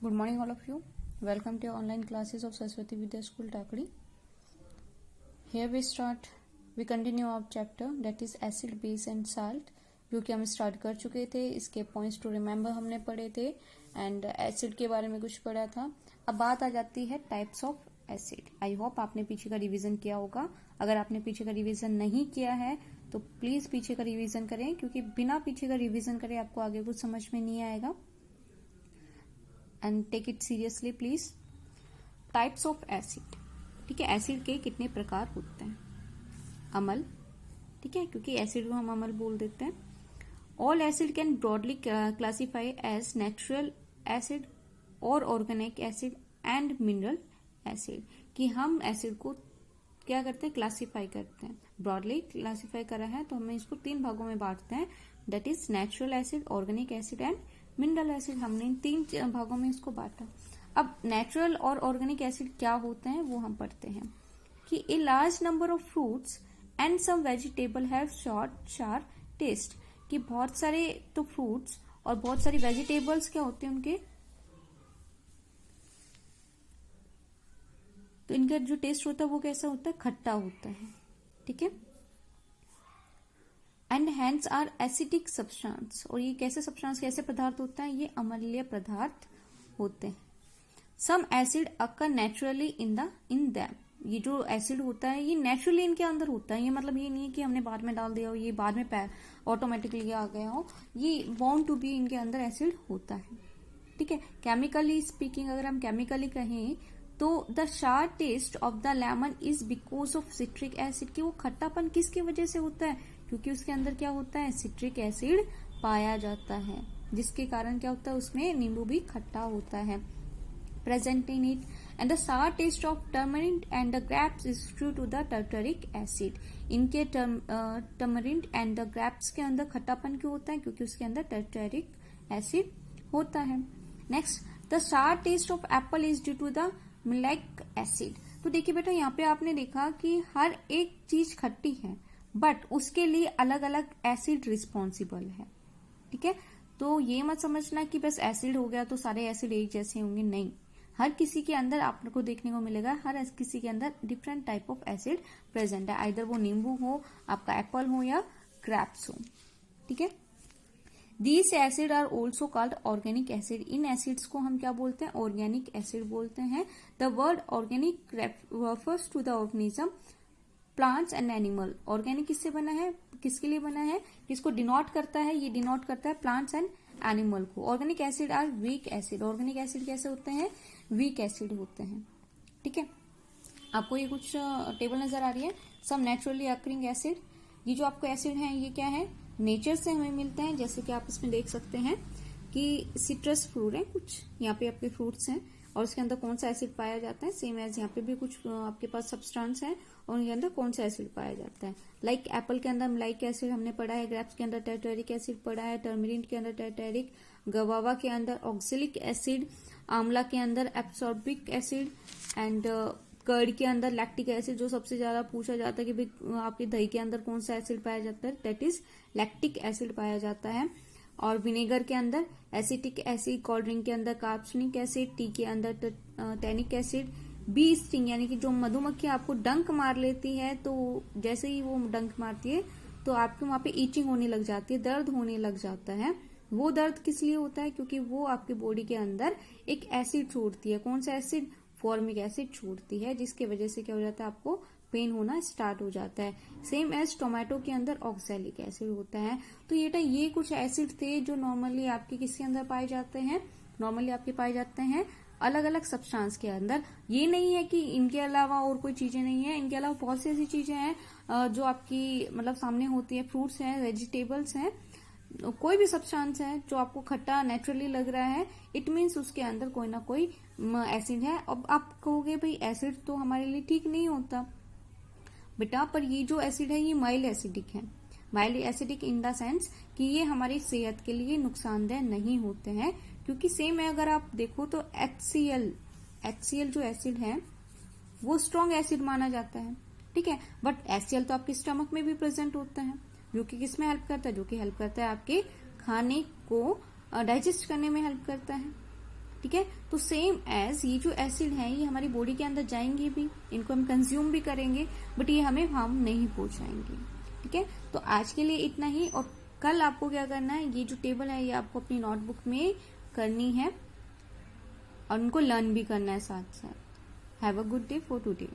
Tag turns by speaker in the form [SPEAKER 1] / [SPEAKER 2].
[SPEAKER 1] Good morning, all of you. Welcome to your online classes of Saraswati Vidya School, Takadi. Here we continue our chapter that is acid, base and salt, जो कि हम start कर चुके थे. इसके points to remember हमने पढ़े थे एंड एसिड के बारे में कुछ पढ़ा था. अब बात आ जाती है types of acid. I hope आपने पीछे का रिवीजन किया होगा. अगर आपने पीछे का रिवीजन नहीं किया है तो प्लीज पीछे का रिवीजन करें, क्योंकि बिना पीछे का रिवीजन करे आपको आगे कुछ समझ में नहीं आएगा. And take it seriously please. Types of acid. ठीक है, एसिड के कितने प्रकार होते हैं. अम्ल, ठीक है, क्योंकि एसिड को हम अम्ल बोल देते हैं. All acid can broadly classify as natural acid और organic acid and mineral acid. कि हम एसिड को क्या करते हैं, क्लासिफाई करते हैं. ब्रॉडली क्लासिफाई करा है तो हमें इसको 3 भागों में बांटते हैं. That is natural acid, organic acid and mineral acid. हमने इन 3 भागों में इसको बांटा. अब नेचुरल और ऑर्गेनिक एसिड क्या होते हैं वो हम पढ़ते हैं. कि a large number of fruits and some vegetable have short sour taste. कि बहुत सारे तो फ्रूट्स और बहुत सारी वेजिटेबल्स क्या होते हैं उनके, तो इनका जो टेस्ट होता है वो कैसा होता है, खट्टा होता है. ठीक है. And hence are acidic substance. और ये कैसे सब्सटेंस, कैसे पदार्थ होता है, ये अम्लीय पदार्थ होते हैं. Some acid occur naturally in them. ये जो एसिड होता है ये नेचुरली इनके अंदर होता है. ये मतलब ये नहीं है कि हमने बाद में डाल दिया हो, ये बाद में ऑटोमेटिकली आ गया हो. ये बॉर्न टू बी इनके अंदर एसिड होता है. ठीक है. केमिकली स्पीकिंग, अगर हम केमिकली कहें तो the sour taste of the lemon is because of citric acid. कि वो खट्टापन किसकी वजह से होता है, क्योंकि उसके अंदर क्या होता है, सिट्रिक एसिड पाया जाता है, जिसके कारण क्या होता है, उसमें नींबू भी खट्टा होता है present in it. And the sour taste of tamarind and the grapes is due to the tartaric acid. इनके tamarind and the grapes के अंदर खट्टापन क्यों होता है, क्योंकि उसके अंदर tartaric acid होता है. Next, the sour taste of apple is due to the malic acid. तो देखिए बेटा, यहाँ पे आपने देखा कि हर एक चीज खट्टी है बट उसके लिए अलग अलग एसिड रिस्पॉन्सिबल है. ठीक है. तो ये मत समझना कि बस एसिड हो गया तो सारे एसिड एक जैसे होंगे, नहीं. हर किसी के अंदर आपको देखने को मिलेगा, हर किसी के अंदर different type of acid present है. आइदर वो नींबू हो, आपका एप्पल हो या ग्रेप्स हो. ठीक है. These acid are also called organic acid. इन एसिड्स को हम क्या बोलते हैं, ऑर्गेनिक एसिड बोलते हैं. The word organic refers to the organism, plants and animal. Organic किससे बना है, किसके लिए बना है, किसको डिनोट करता है, ये डिनोट करता है प्लांट्स एंड एनिमल को. Organic acid are weak acid. Organic acid कैसे होते हैं, वीक एसिड होते हैं. ठीक है. आपको ये कुछ टेबल नजर आ रही है. सम नेचुरली अकरिंग एसिड. ये जो आपको एसिड है ये क्या है, नेचर से हमें मिलते हैं. जैसे कि आप इसमें देख सकते हैं कि सिट्रस फ्रूट है कुछ, यहाँ पे आपके फ्रूट्स हैं और उसके अंदर कौन सा एसिड पाया जाता है, सेम एज यहाँ पे भी कुछ आपके पास सब्सटेंस है और उनके अंदर कौन सा एसिड पाया जाता है. लाइक एप्पल के अंदर मलाइक एसिड हमने पढ़ा है, ग्रेप्स के अंदर टर्टरिक एसिड पढ़ा है, टर्मरिन के अंदर टर्टरिक, गवावा के अंदर ऑक्सिलिक एसिड, आंवला के अंदर एब्सॉर्बिक एसिड एंड कर्ड के अंदर लैक्टिक एसिड. जो सबसे ज्यादा पूछा जाता है कि भाई आपके दही के अंदर कौन सा एसिड पाया जाता है, दैट इज लैक्टिक एसिड पाया जाता है. और विनेगर के अंदर एसिटिक एसिड, कोल्ड ड्रिंक के अंदर कार्बोनिक एसिड, टी के अंदर टैनिक एसिड. बी स्टिंग यानी कि जो मधुमक्खी आपको डंक मार लेती है, तो जैसे ही वो डंक मारती है तो आपके वहां पे ईचिंग होने लग जाती है, दर्द होने लग जाता है. वो दर्द किस लिए होता है, क्योंकि वो आपके बॉडी के अंदर एक एसिड छोड़ती है. कौन सा एसिड, फॉर्मिक एसिड छोड़ती है, जिसके वजह से क्या हो जाता है, आपको पेन होना स्टार्ट हो जाता है. सेम एज टोमेटो के अंदर ऑक्सैलिक एसिड होता है. तो ये कुछ एसिड थे जो नॉर्मली आपके किसके अंदर पाए जाते हैं, नॉर्मली आपके पाए जाते हैं अलग अलग सब्सटेंस के अंदर. ये नहीं है कि इनके अलावा और कोई चीजें नहीं है, इनके अलावा बहुत सी ऐसी चीजें हैं जो आपकी मतलब सामने होती है. फ्रूट्स हैं, वेजिटेबल्स हैं, कोई भी सब्सटेंस है जो आपको खट्टा नेचुरली लग रहा है, इट मीन्स उसके अंदर कोई ना कोई एसिड है. अब आप कहोगे भाई एसिड तो हमारे लिए ठीक नहीं होता बेटा, पर ये जो एसिड है ये माइल्ड एसिडिक है. Mild acidic in the sense कि ये हमारी सेहत के लिए नुकसानदेह नहीं होते हैं. क्योंकि सेम है, अगर आप देखो तो HCl जो एसिड है वो स्ट्रॉन्ग एसिड माना जाता है. ठीक है. बट HCl तो आपके स्टमक में भी प्रेजेंट होता है, जो कि किसमें हेल्प करता है, जो कि हेल्प करता है आपके खाने को डाइजेस्ट करने में हेल्प करता है. ठीक है। तो सेम एज ये जो एसिड है ये हमारी बॉडी के अंदर जाएंगे भी, इनको हम कंज्यूम भी करेंगे, बट ये हमें हार्म नहीं पहुंचाएंगे। ठीक है, तो आज के लिए इतना ही, और कल आपको क्या करना है, ये जो टेबल है ये आपको अपनी नोटबुक में करनी है और उनको लर्न भी करना है साथ साथ। Have a good day for today.